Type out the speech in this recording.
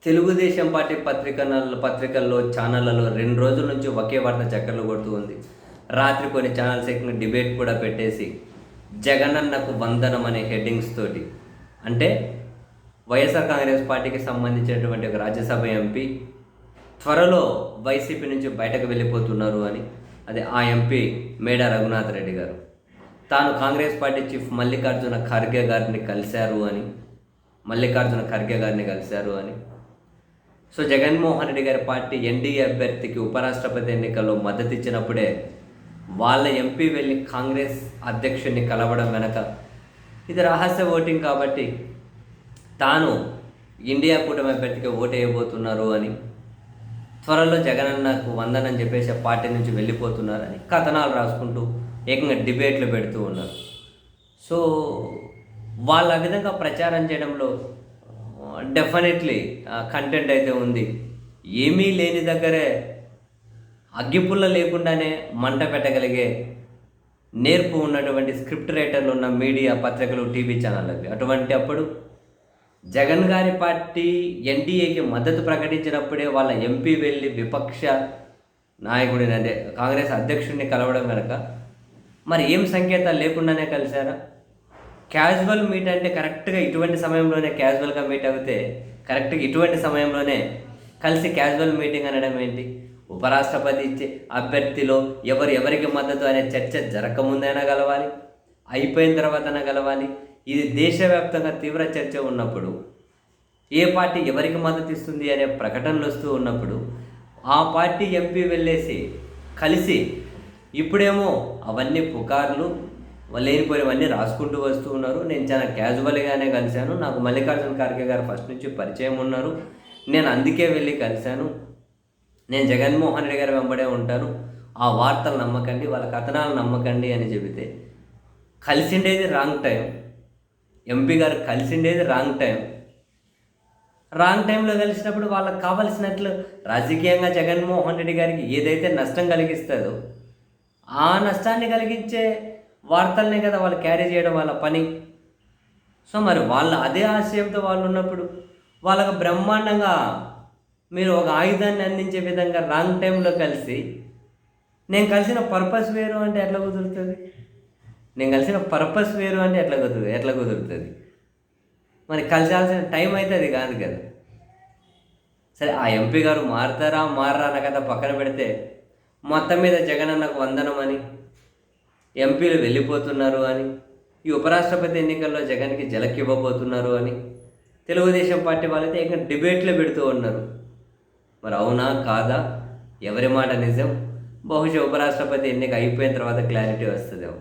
Telugu Desam party పత్రికల్లో ఛానళ్లలో 2 రోజుల నుంచి ఒకే వార్త చక్కర్లు కొడుతూ ఉంది. రాత్రి కొన్ని ఛానల్స్ ఎక్కిన డిబేట్ కూడా పెట్టేసి జగనన్నకు వందనం అనే హెడ్డింగ్స్ తోటి, అంటే వైఎస్ఆర్ కాంగ్రెస్ పార్టీకి సంబంధించినటువంటి ఒక రాజ్యసభ ఎంపీ త్వరలో వైసీపీ నుంచి బయటకు వెళ్ళిపోతున్నారు అని, అదే ఆ ఎంపీ మేడా రఘునాథ్ రెడ్డి గారు తాను కాంగ్రెస్ పార్టీ చీఫ్ మల్లికార్జున ఖర్గే గారిని కలిశారు అని. సో జగన్మోహన్ రెడ్డి గారి పార్టీ ఎన్డీఏ అభ్యర్థికి ఉపరాష్ట్రపతి ఎన్నికల్లో మద్దతు ఇచ్చినప్పుడే వాళ్ళ ఎంపీ వెళ్ళి కాంగ్రెస్ అధ్యక్షుడిని కలవడం వెనక ఇది రహస్య ఓటింగ్ కాబట్టి తాను ఇండియా కూటమి అభ్యర్థికి ఓటు వేయబోతున్నారు అని, త్వరలో జగనన్నకు వందనం చెప్పేసి పార్టీ నుంచి వెళ్ళిపోతున్నారని కథనాలు రాసుకుంటూ ఏకంగా డిబేట్లు పెడుతూ ఉన్నారు. సో వాళ్ళ విధంగా ప్రచారం చేయడంలో డెఫినెట్లీ కంటెంట్ అయితే ఉంది. ఏమీ లేని దగ్గరే అగ్గిపుల్ల లేకుండానే మంట పెట్టగలిగే నేర్పు ఉన్నటువంటి స్క్రిప్ట్ రైటర్లు ఉన్న మీడియా, పత్రికలు, టీవీ ఛానల్ అవి. అటువంటి అప్పుడు జగన్ గారి పార్టీ ఎన్డీఏకి మద్దతు ప్రకటించినప్పుడే వాళ్ళ ఎంపీ వెళ్ళి విపక్ష నాయకుడిని, అంటే కాంగ్రెస్ అధ్యక్షుడిని కలవడం వెనక మరి ఏం సంకేతాలు లేకుండానే కలిశారా? క్యాజువల్ మీట్ అంటే కరెక్ట్గా ఇటువంటి సమయంలోనే క్యాజువల్గా మీట్ అవుతే కరెక్ట్గా ఇటువంటి సమయంలోనే కలిసి క్యాజువల్ మీటింగ్ అనడం ఏంటి? ఉపరాష్ట్రపతి ఇచ్చే అభ్యర్థిలో ఎవరికి మద్దతు అనే చర్చ జరగకముందైనా కలవాలి, అయిపోయిన తర్వాతైనా కలవాలి. ఇది దేశవ్యాప్తంగా తీవ్ర చర్చ ఉన్నప్పుడు, ఏ పార్టీ ఎవరికి మద్దతు ఇస్తుంది అనే ప్రకటనలు వస్తూ ఉన్నప్పుడు ఆ పార్టీ ఎంపీ వెళ్ళేసి కలిసి ఇప్పుడేమో అవన్నీ పుకార్లు లేనిపోయినవన్నీ రాసుకుంటూ వస్తూ ఉన్నారు. నేను చాలా క్యాజువల్గానే కలిశాను, నాకు మల్లికార్జున ఖర్గే గారు ఫస్ట్ నుంచి పరిచయం ఉన్నారు, నేను అందుకే వెళ్ళి కలిశాను, నేను జగన్మోహన్ రెడ్డి గారు వెంబడే ఉంటాను, ఆ వార్తలు నమ్మకండి, వాళ్ళ కథనాలు నమ్మకండి అని చెబితే కలిసిండేది రాంగ్ టైం. ఎంపీ గారు కలిసిండేది రాంగ్ టైంలో కలిసినప్పుడు వాళ్ళకి కావలసినట్లు రాజకీయంగా జగన్మోహన్ రెడ్డి గారికి ఏదైతే నష్టం కలిగిస్తుందో ఆ నష్టాన్ని కలిగించే వార్తలనే కదా వాళ్ళు క్యారీ చేయడం వాళ్ళ పని. సో మరి వాళ్ళు అదే ఆశయంతో వాళ్ళు ఉన్నప్పుడు వాళ్ళకు బ్రహ్మాండంగా మీరు ఒక ఆయుధాన్ని అందించే విధంగా రాంగ్ టైంలో కలిసి, నేను కలిసిన పర్పస్ వేరు అంటే ఎట్లా కుదురుతుంది? ఎట్లా కుదురుతుంది? మరి కలిసాల్సిన టైం అయితే అది కాదు కదా. సరే, ఆ ఎంపీ గారు మారరా అన్న కథ పక్కన పెడితే, మొత్తం మీద జగనన్నకు వందనం అని, ఎంపీలు వెళ్ళిపోతున్నారు అని, ఈ ఉపరాష్ట్రపతి ఎన్నికల్లో జగన్కి జలక్ ఇవ్వబోతున్నారు అని తెలుగుదేశం పార్టీ వాళ్ళైతే ఇంకా డిబేట్లు పెడుతూ ఉన్నారు. మరి అవునా కాదా, ఎవరి మాట నిజం? బహుశా ఉపరాష్ట్రపతి ఎన్నిక అయిపోయిన తర్వాత క్లారిటీ వస్తుందేమో.